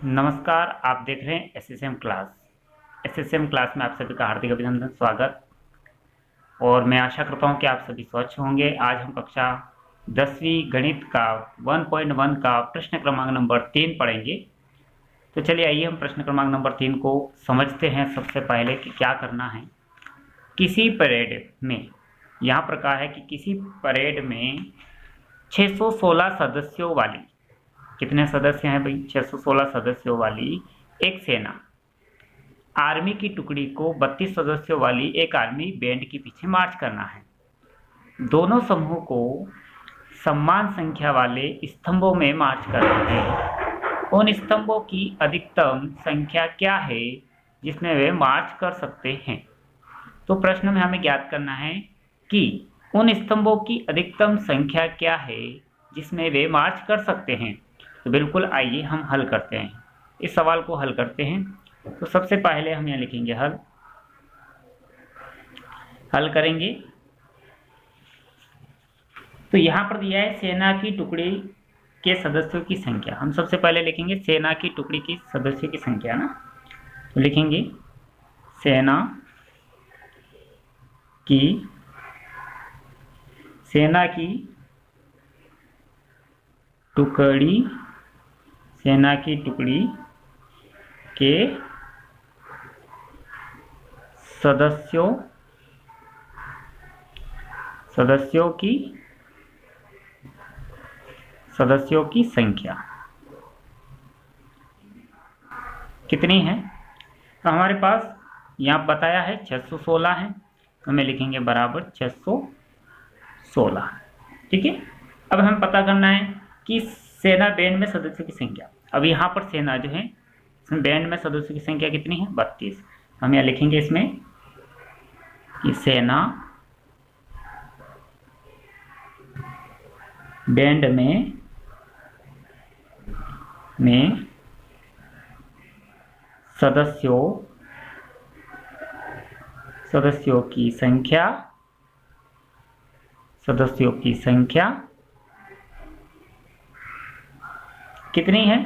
नमस्कार, आप देख रहे हैं एसएसएम क्लास। एसएसएम क्लास में आप सभी का हार्दिक अभिनंदन, स्वागत। और मैं आशा करता हूं कि आप सभी स्वच्छ होंगे। आज हम कक्षा 10वीं गणित का 1.1 का प्रश्न क्रमांक नंबर 3 पढ़ेंगे। तो चलिए आइए हम प्रश्न क्रमांक नंबर 3 को समझते हैं। सबसे पहले कि क्या करना है। किसी परेड में, यहाँ पर कहा है कि किसी परेड में 616 सदस्यों वाली, कितने सदस्य हैं भाई? 616 सदस्यों वाली एक सेना आर्मी की टुकड़ी को 32 सदस्यों वाली एक आर्मी बैंड के पीछे मार्च करना है। दोनों समूह को समान संख्या वाले स्तंभों में मार्च करना है। उन स्तंभों की अधिकतम संख्या क्या है जिसमें वे मार्च कर सकते हैं? तो प्रश्न में हमें ज्ञात करना है कि उन स्तंभों की अधिकतम संख्या क्या है जिसमें वे मार्च कर सकते हैं। तो बिल्कुल आइए हम हल करते हैं, इस सवाल को हल करते हैं। तो सबसे पहले हम यहाँ लिखेंगे हल करेंगे। तो यहाँ पर दिया है सेना की टुकड़ी के सदस्यों की संख्या। हम सबसे पहले लिखेंगे सेना की टुकड़ी की सदस्यों की संख्या ना। तो लिखेंगे सेना की टुकड़ी के सदस्यों की संख्या कितनी है? तो हमारे पास यहाँ बताया है 616 है, तो हमें लिखेंगे बराबर 616। ठीक है। अब हमें पता करना है कि सेना बैंड में सदस्यों की संख्या। अब यहाँ पर सेना जो है, इसमें बैंड में सदस्यों की संख्या कितनी है? 32। हम यहाँ लिखेंगे इसमें कि सेना बैंड में सदस्यों की संख्या कितनी है?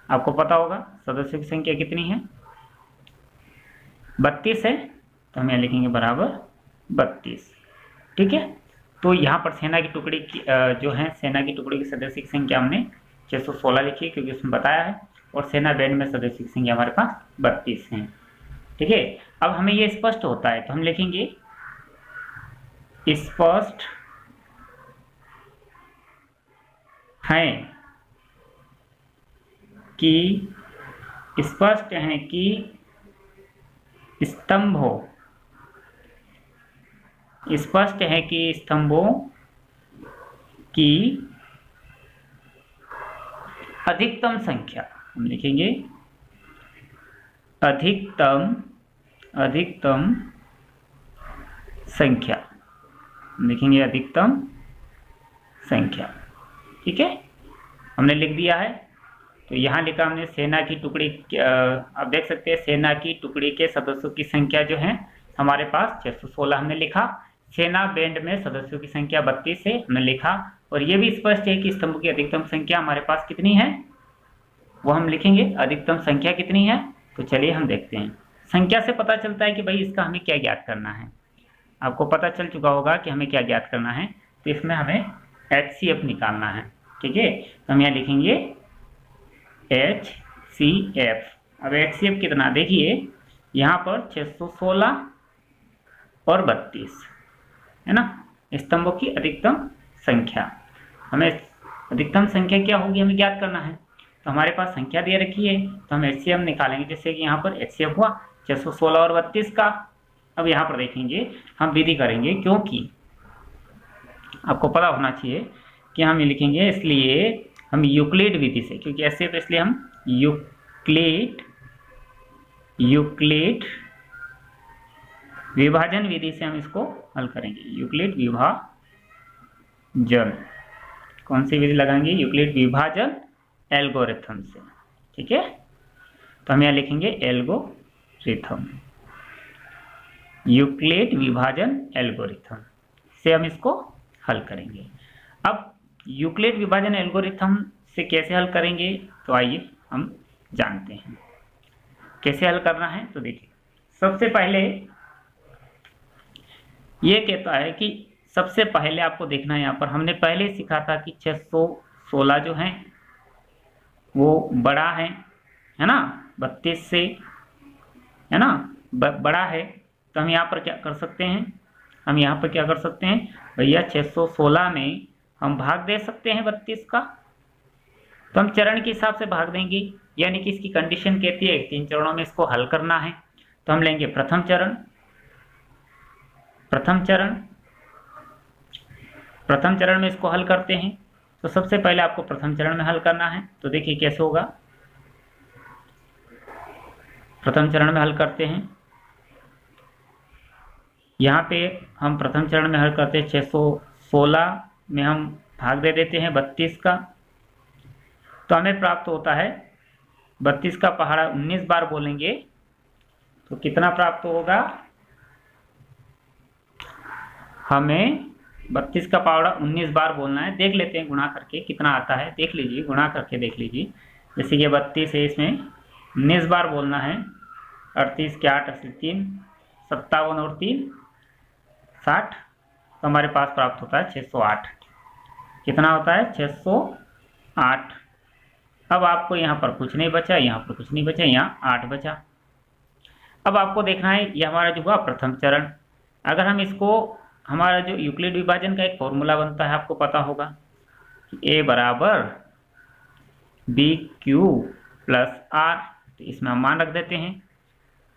आपको पता होगा सदस्यों की संख्या कितनी है? 32 है, तो हम यहाँ लिखेंगे बराबर 32। ठीक है। तो यहाँ पर सेना की टुकड़ी की जो है सेना की टुकड़ी की सदस्य की संख्या हमने 616 लिखी है, क्योंकि उसमें बताया है। और सेना बैंड में सदस्य की संख्या हमारे पास 32 है। ठीक है। अब हमें ये स्पष्ट होता है, तो हम लिखेंगे स्पष्ट है कि स्तंभों की अधिकतम संख्या, हम लिखेंगे अधिकतम संख्या, लिखेंगे अधिकतम संख्या। ठीक है, हमने लिख दिया है। तो यहाँ लिखा हमने सेना की टुकड़ी, आप देख सकते हैं सेना की टुकड़ी के सदस्यों की संख्या जो है हमारे पास 616 हमने लिखा। सेना बैंड में सदस्यों की संख्या 32 है, हमने लिखा। और ये भी स्पष्ट है कि स्तंभ की अधिकतम संख्या हमारे पास कितनी है, वो हम लिखेंगे अधिकतम संख्या कितनी है। तो चलिए हम देखते हैं। संख्या से पता चलता है कि भाई इसका हमें क्या ज्ञात करना है। आपको पता चल चुका होगा कि हमें क्या ज्ञात करना है। तो इसमें हमें HCF निकालना है। ठीक है, तो हम यहाँ लिखेंगे HCF। अब HCF कितना, देखिए यहाँ पर 616 और 32 है ना, स्तंभों की अधिकतम संख्या। हमें अधिकतम संख्या क्या होगी हमें ज्ञात करना है। तो हमारे पास संख्या दे रखी है, तो हम HCF निकालेंगे। जैसे कि यहाँ पर HCF हुआ 616 और 32 का। अब यहाँ पर देखेंगे हम विधि करेंगे, क्योंकि आपको पता होना चाहिए कि हम ये लिखेंगे, इसलिए हम यूक्लिड विधि से, क्योंकि HCF इसलिए हम यूक्लिड विभाजन विधि से हम इसको हल करेंगे। यूक्लिड विभाजन, कौन सी विधि लगाएंगे? यूक्लिड विभाजन एल्गोरिथम से। ठीक है, तो हम यहाँ लिखेंगे एल्गोरिथम, यूक्लिड विभाजन एल्गोरिथम से हम इसको हल करेंगे। अब यूक्लिड विभाजन एल्गोरिथम से कैसे हल करेंगे, तो आइए हम जानते हैं। कैसे हल करना है तो देखिए, सबसे पहले ये कहता है कि सबसे पहले आपको देखना है, यहाँ पर हमने पहले सीखा था कि 616 जो है वो बड़ा है ना 32 से, है ना बड़ा है। तो हम यहाँ पर क्या कर सकते हैं, हम यहाँ पर क्या कर सकते हैं भैया, 616 में हम भाग दे सकते हैं 32 का। तो हम चरण के हिसाब से भाग देंगे, यानी कि इसकी कंडीशन कहती है 3 चरणों में इसको हल करना है। तो हम लेंगे प्रथम चरण, प्रथम चरण में इसको हल करते हैं। तो सबसे पहले आपको प्रथम चरण में हल करना है। तो देखिए कैसे होगा, प्रथम चरण में हल करते हैं। यहाँ पे हम प्रथम चरण में हल करते हैं, 616 में हम भाग दे देते हैं 32 का। तो हमें प्राप्त होता है 32 का पहाड़ा 19 बार बोलेंगे तो कितना प्राप्त होगा, हमें 32 का पहाड़ा 19 बार बोलना है। देख लेते हैं गुणा करके कितना आता है, देख लीजिए गुणा करके देख लीजिए। जैसे कि 32 है, इसमें 19 बार बोलना है। 38 के 8 80 3 57 और 3 60, तो हमारे पास प्राप्त होता है 608। कितना होता है 608। अब आपको यहाँ पर कुछ नहीं बचा, यहाँ पर कुछ नहीं बचा, यहाँ 8 बचा। अब आपको देखना है ये हमारा जो हुआ प्रथम चरण। अगर हम इसको, हमारा जो यूक्लिड विभाजन का एक फॉर्मूला बनता है आपको पता होगा, a बराबर बी क्यू प्लस आर। तो इसमें हम मान रख देते हैं,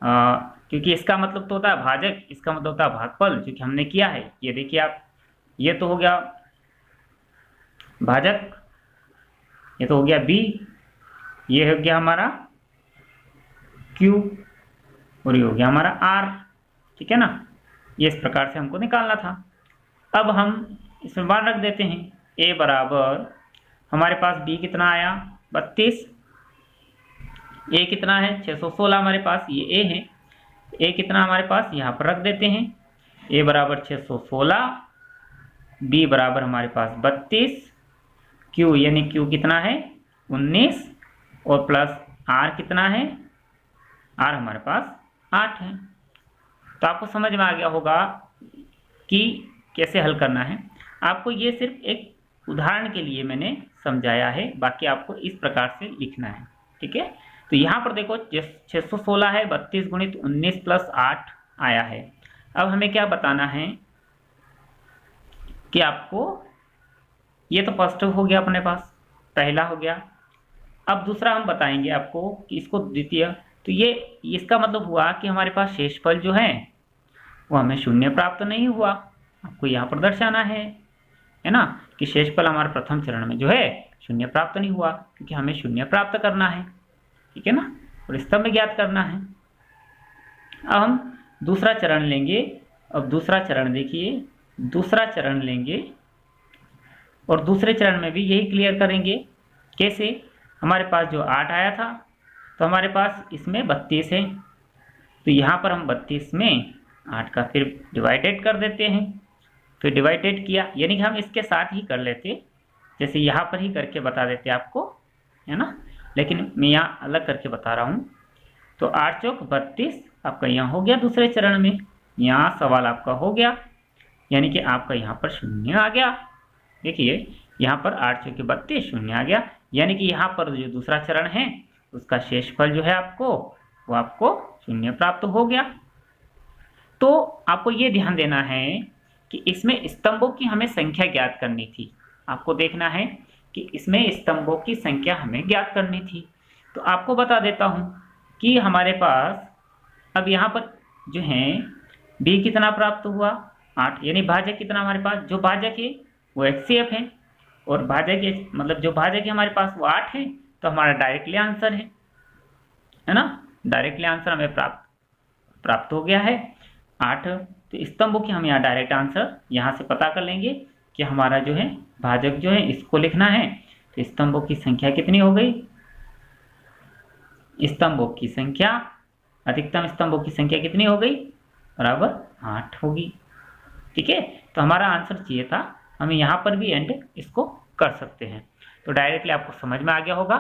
क्योंकि इसका मतलब तो होता है भाजक, इसका मतलब होता है भागफल, जो कि हमने किया है। ये देखिए आप, ये तो हो गया भाजक, ये तो हो गया b, ये हो गया हमारा q और ये हो गया हमारा r। ठीक है ना, ये इस प्रकार से हमको निकालना था। अब हम इसमें मान रख देते हैं, a बराबर हमारे पास b कितना आया 32, a कितना है 616 हमारे पास, ये a है। a कितना हमारे पास यहाँ पर रख देते हैं, a बराबर 616, b बराबर हमारे पास 32, q यानी q कितना है 19 और प्लस r कितना है, r हमारे पास 8 है। तो आपको समझ में आ गया होगा कि कैसे हल करना है। आपको ये सिर्फ एक उदाहरण के लिए मैंने समझाया है, बाकी आपको इस प्रकार से लिखना है। ठीक है, तो यहाँ पर देखो 616 है, 32 गुणित 19 प्लस 8 आया है। अब हमें क्या बताना है कि आपको, ये तो फर्स्ट हो गया अपने पास, पहला हो गया। अब दूसरा हम बताएंगे आपको कि इसको द्वितीय। तो ये इसका मतलब हुआ कि हमारे पास शेषफल जो है वो हमें शून्य प्राप्त नहीं हुआ। आपको यहाँ पर दर्शाना है ना, कि शेषफल हमारे प्रथम चरण में जो है शून्य प्राप्त नहीं हुआ, क्योंकि हमें शून्य प्राप्त करना है। ठीक है ना, और स्तंभ ज्ञात करना है। अब हम दूसरा चरण लेंगे। अब दूसरा चरण देखिए, दूसरा चरण लेंगे और दूसरे चरण में भी यही क्लियर करेंगे। कैसे, हमारे पास जो 8 आया था, तो हमारे पास इसमें 32 है, तो यहाँ पर हम 32 में 8 का फिर डिवाइडेड कर देते हैं। फिर डिवाइडेड किया, यानी कि हम इसके साथ ही कर लेते, जैसे यहाँ पर ही करके बता देते आपको, है ना, लेकिन मैं यहाँ अलग करके बता रहा हूँ। तो 8 चौक 32 आपका यहाँ हो गया दूसरे चरण में, यहाँ सवाल आपका हो गया, यानी कि आपका यहाँ पर शून्य आ गया। देखिए यहाँ पर 8 चौके 32 शून्य आ गया, यानी कि यहाँ पर जो दूसरा चरण है उसका शेषफल जो है आपको, वो आपको शून्य प्राप्त हो गया। तो आपको ये ध्यान देना है कि इसमें स्तंभों की हमें संख्या ज्ञात करनी थी। आपको देखना है कि इसमें स्तंभों की संख्या हमें ज्ञात करनी थी। तो आपको बता देता हूँ कि हमारे पास अब यहाँ पर जो है b कितना प्राप्त हुआ 8, यानी भाजक कितना हमारे पास, जो भाजक है वो HCF है, और भाजक है मतलब जो भाजक है हमारे पास वो 8 है। तो हमारा डायरेक्टली आंसर है ना, डायरेक्टली आंसर हमें प्राप्त हो गया है 8। तो स्तंभों की हम यहाँ डायरेक्ट आंसर यहाँ से पता कर लेंगे कि हमारा जो है भाजक जो है इसको लिखना है। तो स्तंभों की संख्या कितनी हो गई, स्तंभों की संख्या, अधिकतम स्तंभों की संख्या कितनी हो गई, बराबर 8 होगी। ठीक है, तो हमारा आंसर चाहिए था, हम यहाँ पर भी एंड इसको कर सकते हैं। तो डायरेक्टली आपको समझ में आ गया होगा।